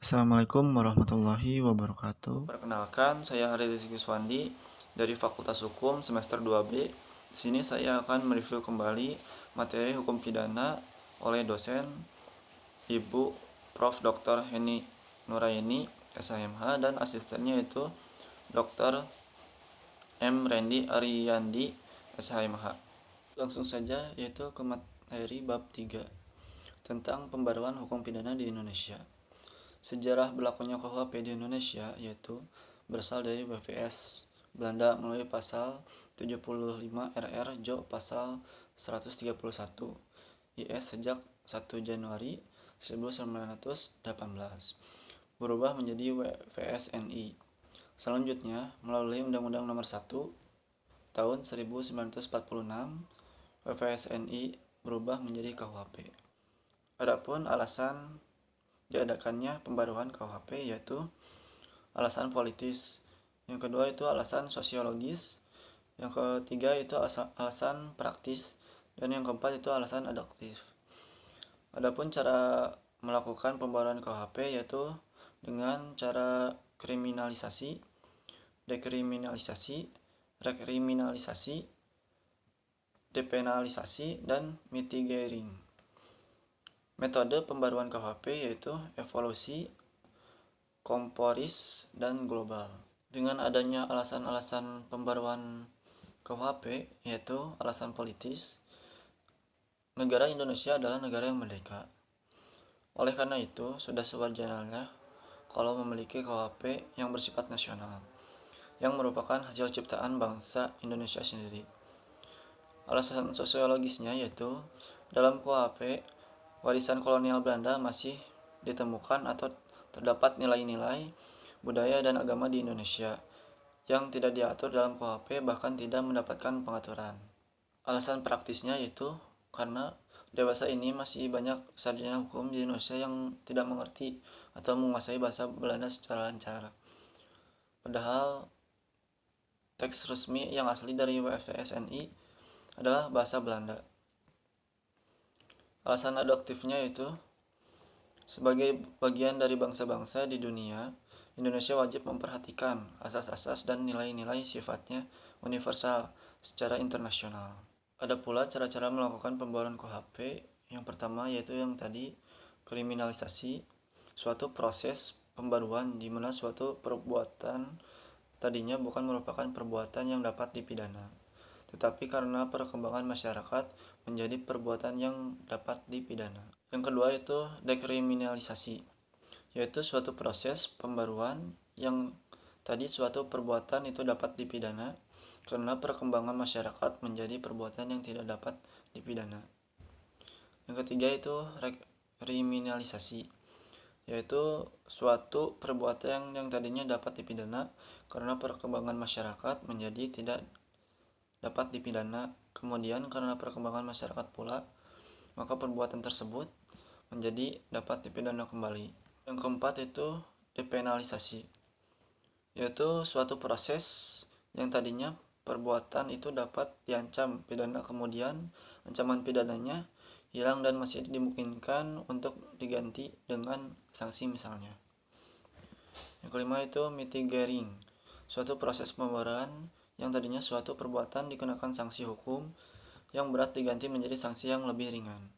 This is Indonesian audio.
Assalamualaikum warahmatullahi wabarakatuh. Perkenalkan, saya Hari Rizky Swandi dari Fakultas Hukum semester 2B. Di sini saya akan mereview kembali materi hukum pidana oleh dosen Ibu Prof. Dr. Heni Nuraini, SHMH, dan asistennya itu Dr. M. Randy Ariyandi, SHMH. Langsung saja yaitu ke materi bab 3 tentang pembaruan hukum pidana di Indonesia. Sejarah berlakunya KUHP di Indonesia yaitu berasal dari BVS Belanda melalui pasal 75 RR Jo pasal 131 IS sejak 1 Januari 1918 berubah menjadi WVS-NI. Selanjutnya melalui Undang-Undang Nomor 1 tahun 1946 WVS-NI berubah menjadi KUHP. Adapun alasan diadakannya pembaruan KUHP yaitu alasan politis, yang kedua itu alasan sosiologis, yang ketiga itu alasan praktis, dan yang keempat itu alasan adaptif. Adapun cara melakukan pembaruan KUHP yaitu dengan cara kriminalisasi, dekriminalisasi, rekriminalisasi, depenalisasi, dan mitigating. Metode pembaruan KUHP yaitu evolusi, komporis, dan global. Dengan adanya alasan-alasan pembaruan KUHP yaitu alasan politis, negara Indonesia adalah negara yang merdeka. Oleh karena itu, sudah sewajarnya kalau memiliki KUHP yang bersifat nasional, yang merupakan hasil ciptaan bangsa Indonesia sendiri. Alasan sosiologisnya yaitu dalam KUHP warisan kolonial Belanda masih ditemukan atau terdapat nilai-nilai budaya dan agama di Indonesia yang tidak diatur dalam KUHP, bahkan tidak mendapatkan pengaturan. Alasan praktisnya yaitu karena dewasa ini masih banyak sarjana hukum di Indonesia yang tidak mengerti atau menguasai bahasa Belanda secara lancar. Padahal teks resmi yang asli dari WVS-NI adalah bahasa Belanda. Alasan adaptifnya yaitu sebagai bagian dari bangsa-bangsa di dunia, Indonesia wajib memperhatikan asas-asas dan nilai-nilai sifatnya universal secara internasional. Ada pula cara-cara melakukan pembaruan KUHP. Yang pertama yaitu yang tadi, kriminalisasi, suatu proses pembaruan di mana suatu perbuatan tadinya bukan merupakan perbuatan yang dapat dipidana, tetapi karena perkembangan masyarakat menjadi perbuatan yang dapat dipidana. Yang kedua itu dekriminalisasi, yaitu suatu proses pembaruan yang tadi suatu perbuatan itu dapat dipidana karena perkembangan masyarakat menjadi perbuatan yang tidak dapat dipidana. Yang ketiga itu rekriminalisasi, yaitu suatu perbuatan yang tadinya dapat dipidana karena perkembangan masyarakat menjadi tidak dapat dipidana, kemudian karena perkembangan masyarakat pula maka perbuatan tersebut menjadi dapat dipidana kembali. Yang keempat itu depenalisasi, yaitu suatu proses yang tadinya perbuatan itu dapat diancam pidana, kemudian ancaman pidananya hilang dan masih dimungkinkan untuk diganti dengan sanksi misalnya. Yang kelima itu mitigating, suatu proses pembaruan yang tadinya suatu perbuatan dikenakan sanksi hukum yang berat diganti menjadi sanksi yang lebih ringan.